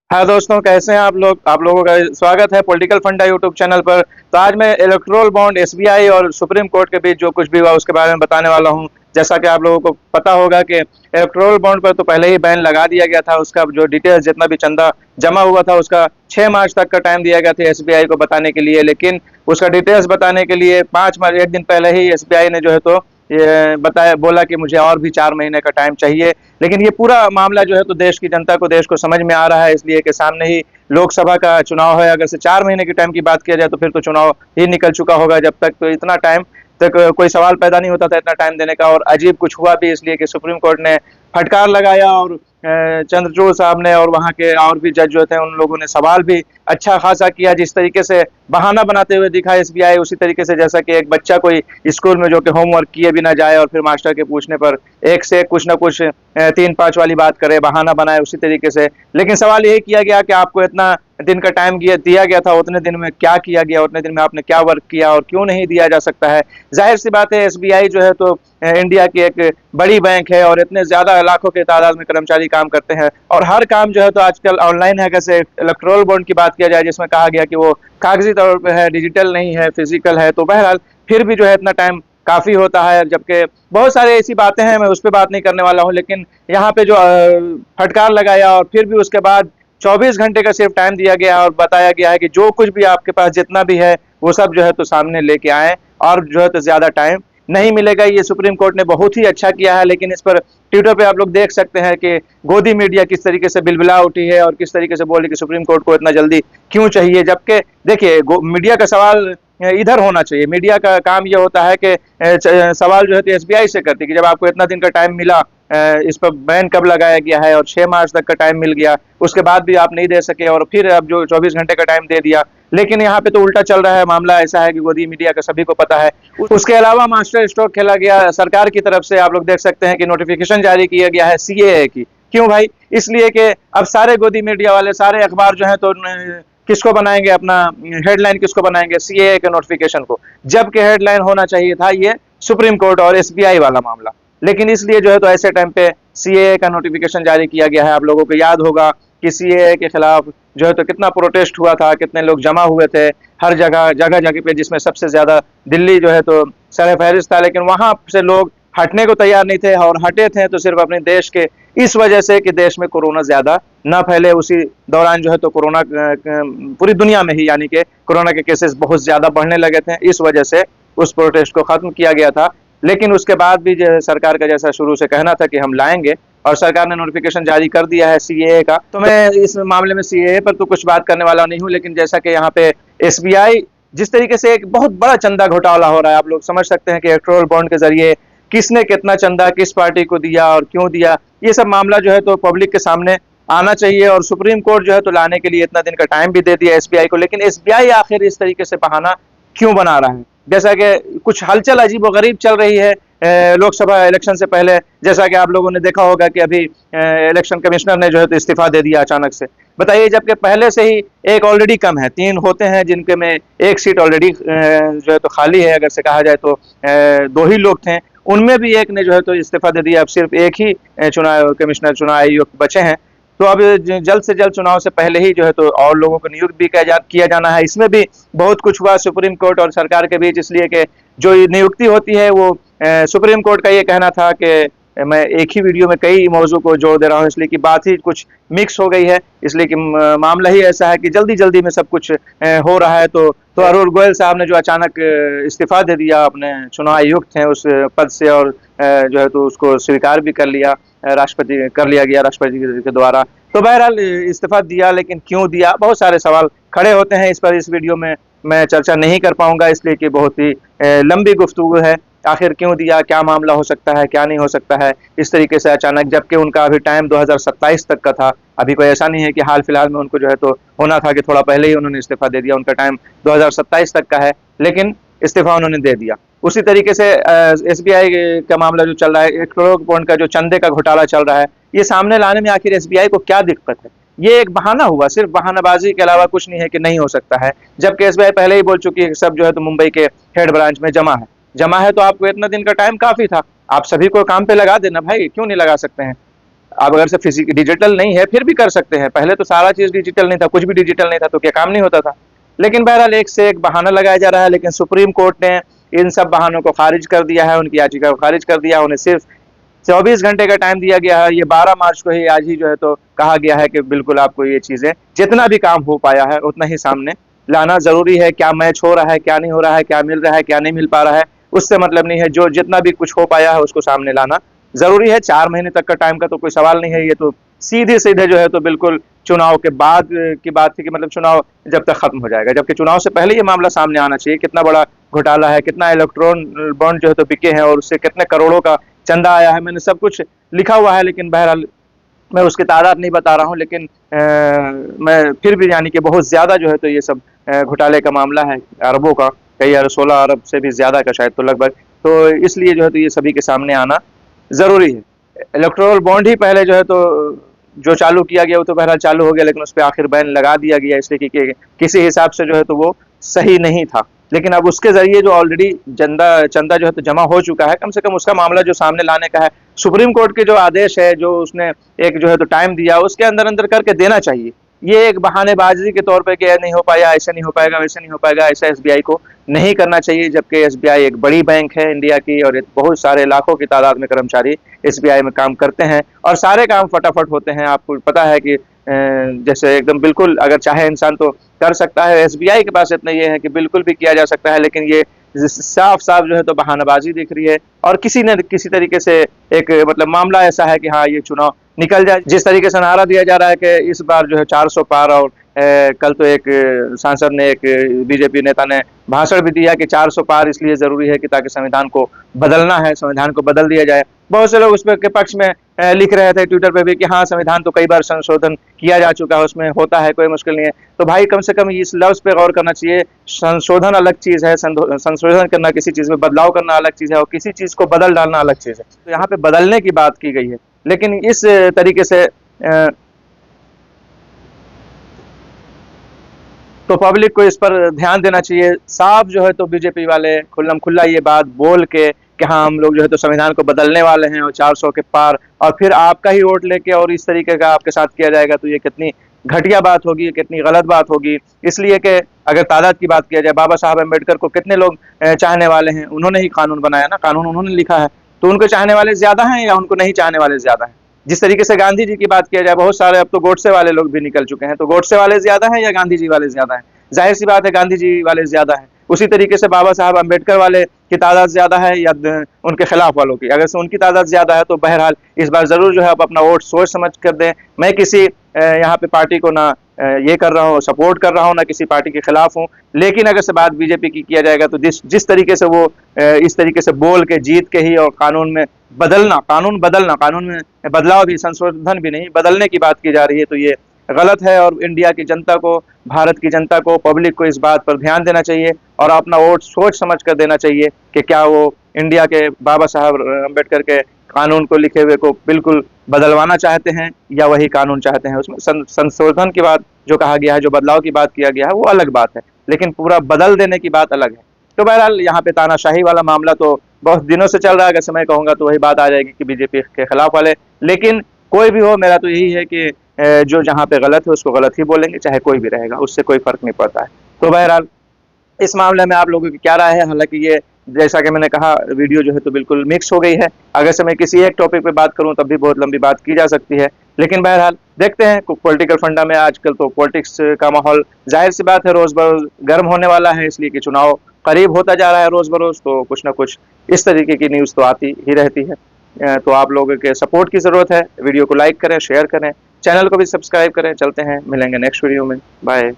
हाँ दोस्तों, कैसे हैं आप लोग। आप लोगों का स्वागत है पॉलिटिकल फंडा यूट्यूब चैनल पर। तो आज मैं इलेक्टोरल बॉन्ड, एसबीआई और सुप्रीम कोर्ट के बीच जो कुछ भी हुआ उसके बारे में बताने वाला हूं। जैसा कि आप लोगों को पता होगा कि इलेक्टोरल बॉन्ड पर तो पहले ही बैन लगा दिया गया था। उसका जो डिटेल्स, जितना भी चंदा जमा हुआ था, उसका 6 मार्च तक का टाइम दिया गया था एसबीआई को बताने के लिए। लेकिन उसका डिटेल्स बताने के लिए 5 मार्च, एक दिन पहले ही एसबीआई ने जो है तो ये बताया, बोला कि मुझे और भी 4 महीने का टाइम चाहिए। लेकिन ये पूरा मामला जो है तो देश की जनता को, देश को समझ में आ रहा है, इसलिए कि सामने ही लोकसभा का चुनाव है। अगर से 4 महीने के टाइम की बात किया जाए तो फिर तो चुनाव ही निकल चुका होगा। जब तक तो इतना टाइम तक कोई सवाल पैदा नहीं होता था इतना टाइम देने का। और अजीब कुछ हुआ भी इसलिए कि सुप्रीम कोर्ट ने फटकार लगाया और चंद्रचूड़ साहब ने और वहाँ के और भी जज जो थे उन लोगों ने सवाल भी अच्छा खासा किया। जिस तरीके से बहाना बनाते हुए दिखा एसबीआई, उसी तरीके से जैसा कि एक बच्चा कोई स्कूल में जो कि होमवर्क किए भी ना जाए और फिर मास्टर के पूछने पर एक से एक कुछ ना कुछ 3-5 वाली बात करे, बहाना बनाए, उसी तरीके से। लेकिन सवाल यही किया गया कि आपको इतना दिन का टाइम दिया गया था, उतने दिन में क्या किया गया, उतने दिन में आपने क्या वर्क किया और क्यों नहीं दिया जा सकता है। जाहिर सी बात है, एसबीआई जो है तो इंडिया की एक बड़ी बैंक है और इतने ज्यादा लाखों के तादाद में कर्मचारी काम करते हैं और हर काम जो है तो आजकल ऑनलाइन है। कैसे इलेक्ट्रोल बॉन्ड की बात किया जाए जिसमें कहा गया कि वो कागजी तौर पर है, डिजिटल नहीं है, फिजिकल है, तो बहरहाल फिर भी जो है इतना टाइम काफी होता है। जबकि बहुत सारे ऐसी बातें हैं, मैं उस पर बात नहीं करने वाला हूँ। लेकिन यहाँ पे जो फटकार लगाया और फिर भी उसके बाद 24 घंटे का सिर्फ टाइम दिया गया और बताया गया है कि जो कुछ भी आपके पास जितना भी है वो सब जो है तो सामने लेके आए और जो है तो ज्यादा टाइम नहीं मिलेगा। ये सुप्रीम कोर्ट ने बहुत ही अच्छा किया है। लेकिन इस पर ट्विटर पे आप लोग देख सकते हैं कि गोदी मीडिया किस तरीके से बिलबिला उठी है और किस तरीके से बोली कि सुप्रीम कोर्ट को इतना जल्दी क्यों चाहिए। जबकि देखिए, मीडिया का सवाल इधर होना चाहिए। मीडिया का काम ये होता है कि सवाल जो है तो एसबीआई से करती है कि जब आपको इतना दिन का टाइम मिला, इस पर बैन कब लगाया गया है और 6 मार्च तक का टाइम मिल गया, उसके बाद भी आप नहीं दे सके और फिर अब जो 24 घंटे का टाइम दे दिया। लेकिन यहाँ पे तो उल्टा चल रहा है। मामला ऐसा है कि गोदी मीडिया का सभी को पता है। उसके अलावा मास्टर स्ट्रोक खेला गया सरकार की तरफ से। आप लोग देख सकते हैं कि नोटिफिकेशन जारी किया गया है सीएए की। क्यों भाई? इसलिए कि अब सारे गोदी मीडिया वाले, सारे अखबार जो है तो किसको बनाएंगे, अपना हेडलाइन किसको बनाएंगे? सीएए के नोटिफिकेशन को। जबकि हेडलाइन होना चाहिए था ये सुप्रीम कोर्ट और एसबीआई वाला मामला। लेकिन इसलिए जो है तो ऐसे टाइम पे सीएए का नोटिफिकेशन जारी किया गया है। आप लोगों को याद होगा कि सीएए के खिलाफ जो है तो कितना प्रोटेस्ट हुआ था, कितने लोग जमा हुए थे हर जगह जगह जगह पे, जिसमें सबसे ज्यादा दिल्ली जो है तो सरफहरिस्त था। लेकिन वहां से लोग हटने को तैयार नहीं थे और हटे थे तो सिर्फ अपने देश के इस वजह से कि देश में कोरोना ज्यादा न फैले। उसी दौरान जो है तो कोरोना पूरी दुनिया में ही, यानी कि कोरोना के केसेस बहुत ज्यादा बढ़ने लगे थे, इस वजह से उस प्रोटेस्ट को खत्म किया गया था। लेकिन उसके बाद भी जो सरकार का जैसा शुरू से कहना था कि हम लाएंगे, और सरकार ने नोटिफिकेशन जारी कर दिया है सीएए का, तो मैं इस मामले में सीएए पर तो कुछ बात करने वाला नहीं हूं। लेकिन जैसा कि यहाँ पे एसबीआई जिस तरीके से एक बहुत बड़ा चंदा घोटाला हो रहा है, आप लोग समझ सकते हैं कि इलेक्टोरल बॉन्ड के जरिए किसने कितना चंदा किस पार्टी को दिया और क्यों दिया। ये सब मामला जो है तो पब्लिक के सामने आना चाहिए। और सुप्रीम कोर्ट जो है तो लाने के लिए इतना दिन का टाइम भी दे दिया एसबीआई को। लेकिन एसबीआई आखिर इस तरीके से बहाना क्यों बना रहा है? जैसा कि कुछ हलचल अजीब व गरीब चल रही है लोकसभा इलेक्शन से पहले। जैसा कि आप लोगों ने देखा होगा कि अभी इलेक्शन कमिश्नर ने जो है तो इस्तीफा दे दिया अचानक से। बताइए, जबकि पहले से ही एक ऑलरेडी कम है, 3 होते हैं जिनके में एक सीट ऑलरेडी जो है तो खाली है। अगर से कहा जाए तो 2 ही लोग थे, उनमें भी एक ने जो है तो इस्तीफा दे दिया। अब सिर्फ एक ही चुनाव कमिश्नर, चुनाव आयुक्त बचे हैं। तो अब जल्द से जल्द चुनाव से पहले ही जो है तो और लोगों को नियुक्त भी किया जाना है। इसमें भी बहुत कुछ हुआ सुप्रीम कोर्ट और सरकार के बीच, इसलिए कि जो नियुक्ति होती है वो सुप्रीम कोर्ट का ये कहना था कि मैं एक ही वीडियो में कई मौजू को जोड़ दे रहा हूँ, इसलिए कि बात ही कुछ मिक्स हो गई है। इसलिए कि मामला ही ऐसा है कि जल्दी जल्दी में सब कुछ हो रहा है। तो अरुण गोयल साहब ने जो अचानक इस्तीफा दे दिया, अपने चुनाव आयुक्त हैं उस पद से, और जो है तो उसको स्वीकार भी कर लिया, राष्ट्रपति कर लिया गया राष्ट्रपति के द्वारा। तो बहरहाल इस्तीफा दिया, लेकिन क्यों दिया, बहुत सारे सवाल खड़े होते हैं। इस पर इस वीडियो में मैं चर्चा नहीं कर पाऊंगा, इसलिए कि बहुत ही लंबी गुफ्तगू है। आखिर क्यों दिया, क्या मामला हो सकता है, क्या नहीं हो सकता है इस तरीके से अचानक, जबकि उनका अभी टाइम 2027 तक का था। अभी कोई ऐसा नहीं है कि हाल फिलहाल में उनको जो है तो होना था कि थोड़ा पहले ही उन्होंने इस्तीफा दे दिया। उनका टाइम 2027 तक का है, लेकिन इस्तीफा उन्होंने दे दिया। उसी तरीके से एसबीआई का मामला जो चल रहा है, 1 करोड़ पौंड का जो चंदे का घोटाला चल रहा है, ये सामने लाने में आखिर एसबीआई को क्या दिक्कत है? ये एक बहाना हुआ, सिर्फ बहानाबाजी के अलावा कुछ नहीं है कि नहीं हो सकता है। जबकि एसबीआई पहले ही बोल चुकी है कि सब जो है तो मुंबई के हेड ब्रांच में जमा है तो आपको इतना दिन का टाइम काफी था, आप सभी को काम पे लगा देना भाई, क्यों नहीं लगा सकते हैं? अब अगर से फिजिकल डिजिटल नहीं है फिर भी कर सकते हैं। पहले तो सारा चीज़ डिजिटल नहीं था, कुछ भी डिजिटल नहीं था तो क्या काम नहीं होता था। लेकिन बहरहाल एक से एक बहाना लगाया जा रहा है, लेकिन सुप्रीम कोर्ट ने इन सब बहानों को खारिज कर दिया है, उनकी याचिका को खारिज कर दिया। उन्हें सिर्फ 24 घंटे का टाइम दिया गया है। ये 12 मार्च को ही, आज ही जो है तो कहा गया है कि बिल्कुल आपको ये चीज़ें जितना भी काम हो पाया है उतना ही सामने लाना ज़रूरी है। क्या मैच हो रहा है, क्या नहीं हो रहा है, क्या मिल रहा है, क्या नहीं मिल पा रहा है, उससे मतलब नहीं है। जो जितना भी कुछ हो पाया है उसको सामने लाना ज़रूरी है। 4 महीने तक का टाइम का तो कोई सवाल नहीं है। ये तो सीधे-सीधे जो है तो बिल्कुल चुनाव के बाद की बात थी कि मतलब चुनाव जब तक खत्म हो जाएगा, जबकि चुनाव से पहले ये मामला सामने आना चाहिए। कितना बड़ा घोटाला है, कितना इलेक्ट्रॉन बॉन्ड जो है तो बिके हैं और उससे कितने करोड़ों का चंदा आया है। मैंने सब कुछ लिखा हुआ है, लेकिन बहरहाल मैं उसकी तादाद नहीं बता रहा हूँ। लेकिन मैं फिर भी यानी कि बहुत ज़्यादा जो है तो ये सब घोटाले का मामला है, अरबों का, कई 16 अरब से भी ज़्यादा का शायद, तो लगभग। तो इसलिए जो है तो ये सभी के सामने आना ज़रूरी है। इलेक्टोरल बॉन्ड ही पहले जो है तो जो चालू किया गया वो तो बहरहाल चालू हो गया, लेकिन उस पे आखिर बैन लगा दिया गया इसलिए कि किसी हिसाब से जो है तो वो सही नहीं था। लेकिन अब उसके ज़रिए जो ऑलरेडी चंदा जो है तो जमा हो चुका है, कम से कम उसका मामला जो सामने लाने का है, सुप्रीम कोर्ट के जो आदेश है, जो उसने एक जो है तो टाइम दिया, उसके अंदर करके देना चाहिए। ये एक बहानेबाजी के तौर पे कि नहीं हो पाया, ऐसे नहीं हो पाएगा, वैसे नहीं हो पाएगा, ऐसा एसबीआई को नहीं करना चाहिए। जबकि एसबीआई एक बड़ी बैंक है इंडिया की और बहुत सारे लाखों की तादाद में कर्मचारी एसबीआई में काम करते हैं और सारे काम फटाफट होते हैं। आपको पता है कि जैसे एकदम बिल्कुल अगर चाहे इंसान तो कर सकता है। एसबीआई के पास इतना ये है कि बिल्कुल भी किया जा सकता है, लेकिन ये साफ-साफ जो है तो बहानाबाजी दिख रही है और किसी न किसी तरीके से एक मतलब मामला ऐसा है कि हाँ, ये चुनाव निकल जाए। जिस तरीके से नारा दिया जा रहा है कि इस बार जो है 400 पार, और कल तो एक सांसद ने, एक बीजेपी नेता ने भाषण भी दिया कि 400 पार इसलिए ज़रूरी है कि ताकि संविधान को बदलना है, संविधान को बदल दिया जाए। बहुत से लोग उस पे के पक्ष में लिख रहे थे ट्विटर पे भी कि हाँ, संविधान तो कई बार संशोधन किया जा चुका है, उसमें होता है, कोई मुश्किल नहीं है। तो भाई कम से कम इस लफ्ज़ पे गौर करना चाहिए। संशोधन अलग चीज़ है, संशोधन करना किसी चीज़ में, बदलाव करना अलग चीज़ है और किसी चीज़ को बदल डालना अलग चीज़ है। तो यहाँ पे बदलने की बात की गई है, लेकिन इस तरीके से तो पब्लिक को इस पर ध्यान देना चाहिए। साफ जो है तो बीजेपी वाले खुल्लम खुल्ला ये बात बोल के कि हाँ, हम लोग जो है तो संविधान को बदलने वाले हैं और 400 के पार, और फिर आपका ही वोट लेके और इस तरीके का आपके साथ किया जाएगा, तो ये कितनी घटिया बात होगी, कितनी गलत बात होगी। इसलिए कि अगर तादाद की बात किया जाए, बाबा साहब अम्बेडकर को कितने लोग चाहने वाले हैं, उन्होंने ही कानून बनाया ना, कानून उन्होंने लिखा है, तो उनको चाहने वाले ज़्यादा हैं या उनको नहीं चाहने वाले ज़्यादा हैं। जिस तरीके से गांधी जी की बात किया जाए, बहुत सारे अब तो गोडसे वाले लोग भी निकल चुके हैं, तो गोडसे वाले ज़्यादा हैं या गांधी जी वाले ज़्यादा हैं? जाहिर सी बात है गांधी जी वाले ज़्यादा हैं। उसी तरीके से बाबा साहब अम्बेडकर वाले की तादाद ज़्यादा है या उनके खिलाफ वालों की? अगर से उनकी तादाद ज़्यादा है तो बहरहाल इस बार ज़रूर जो है आप अपना वोट सोच समझ कर दें। मैं किसी यहाँ पे पार्टी को ना ये कर रहा हूँ, सपोर्ट कर रहा हूँ, ना किसी पार्टी के खिलाफ हूँ, लेकिन अगर से बात बीजेपी की किया जाएगा तो जिस तरीके से वो इस तरीके से बोल के जीत के ही और कानून में कानून में बदलाव भी, संशोधन भी नहीं, बदलने की बात की जा रही है, तो ये गलत है। और इंडिया की जनता को, भारत की जनता को, पब्लिक को इस बात पर ध्यान देना चाहिए और अपना वोट सोच समझ कर देना चाहिए कि क्या वो इंडिया के बाबा साहब अम्बेडकर के कानून को लिखे हुए को बिल्कुल बदलवाना चाहते हैं या वही कानून चाहते हैं। उसमें संशोधन की बात जो कहा गया है, जो बदलाव की बात किया गया है, वो अलग बात है, लेकिन पूरा बदल देने की बात अलग है। तो बहरहाल यहाँ पे तानाशाही वाला मामला तो बहुत दिनों से चल रहा है। अगर मैं कहूँगा तो वही बात आ जाएगी कि बीजेपी के खिलाफ वाले, लेकिन कोई भी हो, मेरा तो यही है कि जो जहाँ पे गलत है उसको गलत ही बोलेंगे, चाहे कोई भी रहेगा, उससे कोई फर्क नहीं पड़ता है। तो बहरहाल इस मामले में आप लोगों की क्या राय है? हालांकि ये, जैसा कि मैंने कहा, वीडियो जो है तो बिल्कुल मिक्स हो गई है। अगर से मैं किसी एक टॉपिक पे बात करूं तब भी बहुत लंबी बात की जा सकती है, लेकिन बहरहाल देखते हैं। पॉलिटिकल फंडा में आजकल तो पॉलिटिक्स का माहौल जाहिर सी बात है रोज बरोज गर्म होने वाला है, इसलिए कि चुनाव करीब होता जा रहा है रोज बरोज, तो कुछ ना कुछ इस तरीके की न्यूज़ तो आती ही रहती है। तो आप लोगों के सपोर्ट की ज़रूरत है। वीडियो को लाइक करें, शेयर करें, चैनल को भी सब्सक्राइब करें। चलते हैं, मिलेंगे नेक्स्ट वीडियो में। बाय।